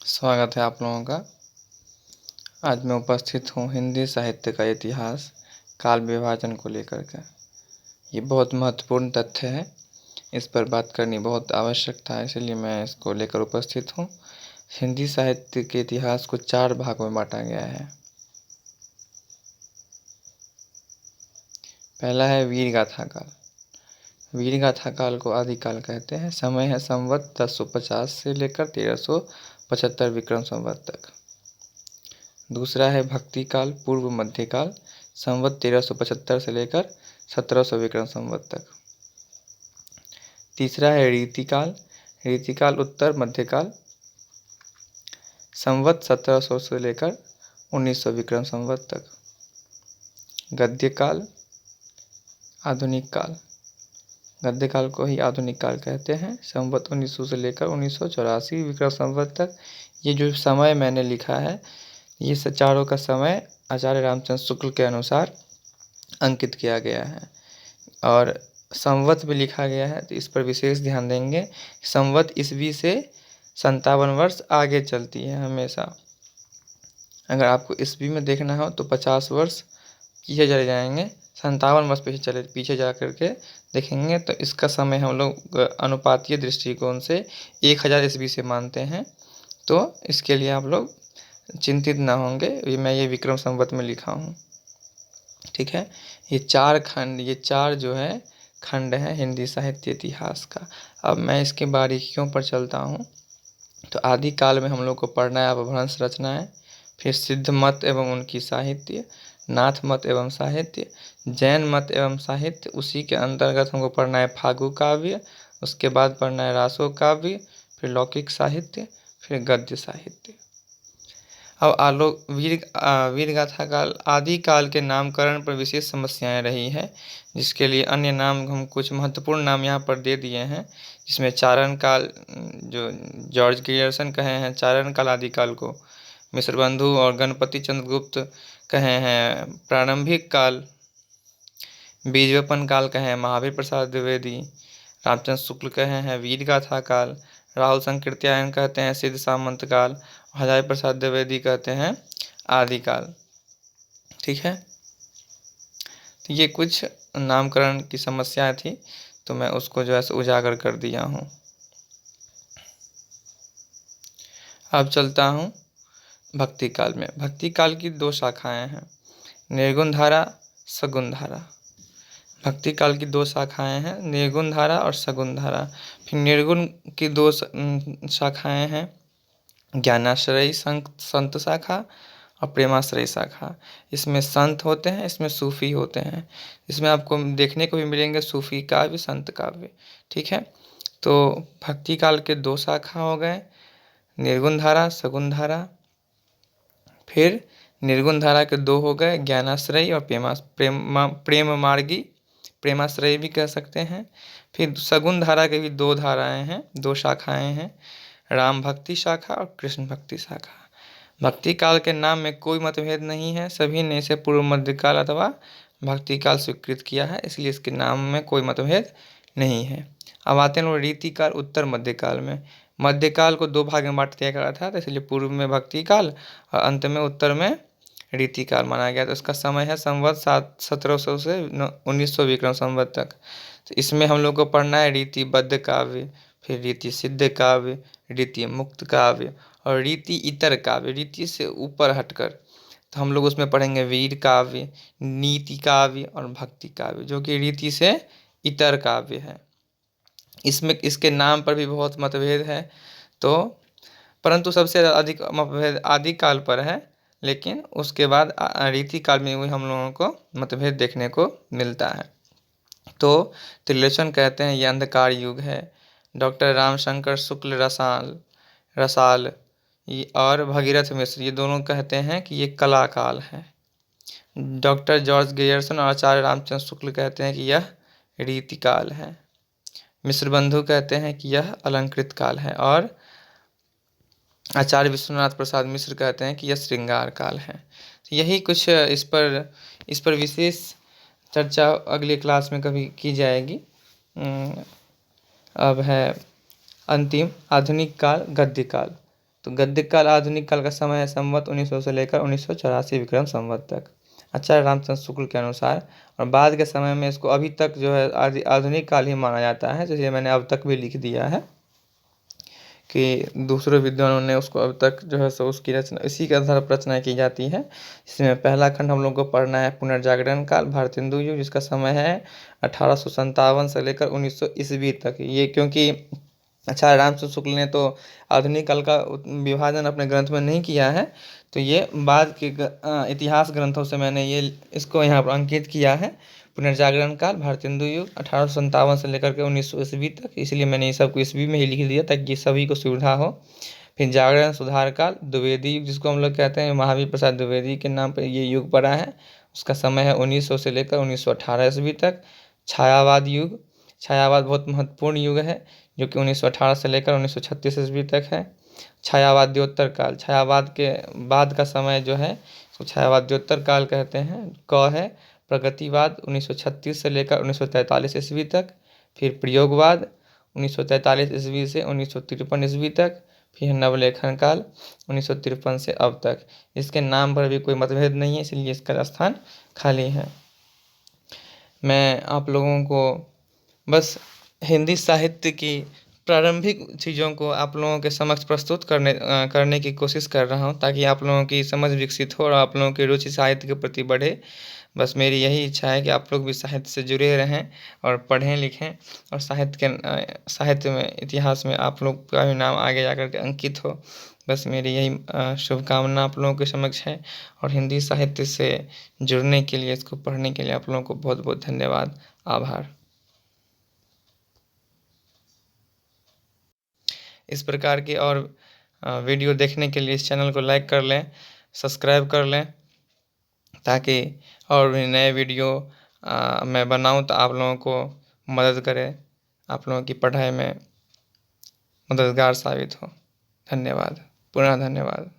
स्वागत है आप लोगों का। आज मैं उपस्थित हूँ हिंदी साहित्य का इतिहास काल विभाजन को लेकर के। ये बहुत महत्वपूर्ण तथ्य है, इस पर बात करनी बहुत आवश्यक था, इसलिए मैं इसको लेकर उपस्थित हूँ। हिंदी साहित्य के इतिहास को 4 भागों में बांटा गया है। पहला है वीर गाथा काल। वीर गाथा काल को आदिकाल कहते हैं। समय है संवत 1050 से लेकर 1375 विक्रम संवत तक। दूसरा है भक्ति काल पूर्व मध्यकाल, संवत 1375 से लेकर 1700 विक्रम संवत तक। तीसरा है रीतिकाल। रीतिकाल उत्तर मध्यकाल, संवत 1700 से लेकर 1900 विक्रम संवत तक। गद्य काल आधुनिक काल। गद्य काल को ही आधुनिक काल कहते हैं। संवत 1900 से लेकर 1984 विक्रम संवत तक। ये जो समय मैंने लिखा है, ये चारों का समय आचार्य रामचंद्र शुक्ल के अनुसार अंकित किया गया है और संवत भी लिखा गया है, तो इस पर विशेष ध्यान देंगे। संवत ईस्वी से 57 वर्ष आगे चलती है हमेशा। अगर आपको ईस्वी में देखना हो तो 50 वर्ष पीछे चले जाएंगे, 57 वर्ष पीछे जा करके देखेंगे तो इसका समय हम लोग अनुपातीय दृष्टिकोण से 1000 ईस्वी से मानते हैं। तो इसके लिए आप लोग चिंतित ना होंगे, मैं ये विक्रम संवत में लिखा हूँ, ठीक है। ये 4 जो है खंड है हिंदी साहित्य इतिहास का। अब मैं इसके बारीकियों पर चलता हूँ। तो आदि काल में हम लोग को पढ़ना है अपभ्रंश रचनाएं, फिर सिद्ध मत एवं उनकी साहित्य, नाथ मत एवं साहित्य, जैन मत एवं साहित्य। उसी के अंतर्गत हमको पढ़ना है फागु काव्य, उसके बाद पढ़ना है रासो काव्य, फिर लौकिक साहित्य, फिर गद्य साहित्य। अब वीर गाथा काल आदि काल के नामकरण पर विशेष समस्याएं रही है, जिसके लिए अन्य नाम हम कुछ महत्वपूर्ण नाम यहाँ पर दे दिए हैं। जिसमें चारण काल, जो जॉर्ज ग्रियर्सन कहे हैं चारण काल आदि काल को, मिश्रबंधु और गणपति चंद्रगुप्त कहे हैं प्रारंभिक काल, बीजवपन काल कहे हैं महावीर प्रसाद द्विवेदी, रामचंद्र शुक्ल कहे हैं वीर गाथा काल, राहुल संकीर्त्यायन कहते हैं सिद्ध सामंत काल, हजारी प्रसाद द्विवेदी कहते हैं आदिकाल, ठीक है। तो ये कुछ नामकरण की समस्याएं थी, तो मैं उसको जो है उजागर कर दिया हूँ। अब चलता हूँ भक्ति काल में। भक्ति काल की 2 शाखाएं हैं, निर्गुण धारा, सगुण धारा। भक्ति काल की 2 शाखाएं हैं, निर्गुण धारा और सगुण धारा। फिर निर्गुण की 2 शाखाएं हैं, ज्ञानाश्रयी संत शाखा और प्रेमाश्रयी शाखा। इसमें संत होते हैं, इसमें सूफी होते हैं। इसमें आपको देखने को भी मिलेंगे सूफी काव्य, संत काव्य, ठीक है। तो भक्ति काल के 2 शाखा हो गए, निर्गुण धारा, सगुण धारा। फिर निर्गुण धारा के 2 हो गए, ज्ञानाश्रयी और प्रेम मार्गी, प्रेमाश्रयी भी कह सकते हैं। फिर सगुण धारा के भी 2 धाराएं हैं, 2 शाखाएं हैं, राम भक्ति शाखा और कृष्ण भक्ति शाखा। भक्ति काल के नाम में कोई मतभेद नहीं है, सभी ने इसे पूर्व मध्यकाल अथवा भक्ति काल स्वीकृत किया है, इसलिए इसके नाम में कोई मतभेद नहीं है। अब आते हैं रीति काल उत्तर मध्यकाल में। मध्यकाल को 2 भाग में बांट दिया गया था, तो इसलिए पूर्व में भक्ति काल और अंत में उत्तर में रीति काल माना गया। तो इसका समय है संवत 1700 से 1900 विक्रम संवत तक। तो इसमें हम लोग को पढ़ना है रीतिबद्ध काव्य, फिर रीति सिद्ध काव्य, रीति मुक्त काव्य और रीति इतर काव्य, रीति से ऊपर हटकर। तो हम लोग उसमें पढ़ेंगे वीर काव्य, नीति काव्य और भक्ति काव्य, जो कि रीति से इतर काव्य है। इसमें इसके नाम पर भी बहुत मतभेद है, तो परंतु सबसे अधिक मतभेद आदि काल पर है, लेकिन उसके बाद रीति काल में भी हम लोगों को मतभेद देखने को मिलता है। तो त्रिलोचन कहते हैं ये अंधकार युग है। डॉक्टर रामशंकर शुक्ल रसाल और भगीरथ मिश्र ये दोनों कहते हैं कि ये कला काल है। डॉक्टर जॉर्ज ग्रियर्सन और आचार्य रामचंद्र शुक्ल कहते हैं कि यह रीति काल है। मिश्रबंधु कहते हैं कि यह अलंकृत काल है और आचार्य विश्वनाथ प्रसाद मिश्र कहते हैं कि यह श्रृंगार काल है। तो यही कुछ इस पर विशेष चर्चा अगली क्लास में कभी की जाएगी। अब है अंतिम आधुनिक काल, गद्य काल। तो गद्य काल आधुनिक काल का समय है संवत 1900 से लेकर 1984 विक्रम संवत तक, आचार्य रामचंद्र शुक्ल के अनुसार। और बाद के समय में इसको अभी तक जो है आधुनिक काल ही माना जाता है, जैसे मैंने अब तक भी लिख दिया है कि दूसरे विद्वानों ने उसको अब तक जो है सो उसकी रचना इसी के आधार पर रचना की जाती है। इसमें पहला खंड हम लोग को पढ़ना है पुनर्जागरण काल भारतेंदु युग, जिसका समय है 1857 से लेकर 1900 ईस्वी तक। ये क्योंकि आचार्य रामचंद्र शुक्ल ने तो आधुनिक काल का विभाजन अपने ग्रंथ में नहीं किया है, तो ये बाद के इतिहास ग्रंथों से मैंने ये इसको यहाँ पर अंकित किया है। पुनर्जागरण काल भारतेंदु युग 1857 से लेकर के 1900 ईस्वी तक, इसलिए मैंने ये सबको ईस्वी में ही लिख दिया ताकि सभी को सुविधा हो। फिर जागरण सुधार काल द्विवेदी युग, जिसको हम लोग कहते हैं महावीर प्रसाद द्विवेदी के नाम पर ये युग पड़ा है, उसका समय है 1900 से लेकर 1918 ईस्वी तक। छायावाद युग, छायावाद बहुत महत्वपूर्ण युग है जो कि 1918 से लेकर 1936 ईस्वी तक है। छायावाद्योत्तर काल, छायावाद के बाद का समय जो है उसको छायावाद्योत्तर काल कहते हैं। क है प्रगतिवाद 1936 से लेकर 1943 ईस्वी तक। फिर प्रयोगवाद 1943 ईस्वी से 1953 ईस्वी तक। फिर नवलेखन काल 1953 से अब तक। इसके नाम पर भी कोई मतभेद नहीं है, इसलिए इसका स्थान खाली है। मैं आप लोगों को बस हिंदी साहित्य की प्रारंभिक चीज़ों को आप लोगों के समक्ष प्रस्तुत करने की कोशिश कर रहा हूँ, ताकि आप लोगों की समझ विकसित हो और आप लोगों की रुचि साहित्य के प्रति बढ़े। बस मेरी यही इच्छा है कि आप लोग भी साहित्य से जुड़े रहें और पढ़ें लिखें, और साहित्य में इतिहास में आप लोग का भी नाम आगे जाकर के अंकित हो। बस मेरी यही शुभकामना आप लोगों के समक्ष है। और हिंदी साहित्य से जुड़ने के लिए, इसको पढ़ने के लिए आप लोगों को बहुत बहुत धन्यवाद, आभार। इस प्रकार की और वीडियो देखने के लिए इस चैनल को लाइक कर लें, सब्सक्राइब कर लें, ताकि और भी नए वीडियो मैं बनाऊं तो आप लोगों को मदद करे, आप लोगों की पढ़ाई में मददगार साबित हो। धन्यवाद, पुनः धन्यवाद।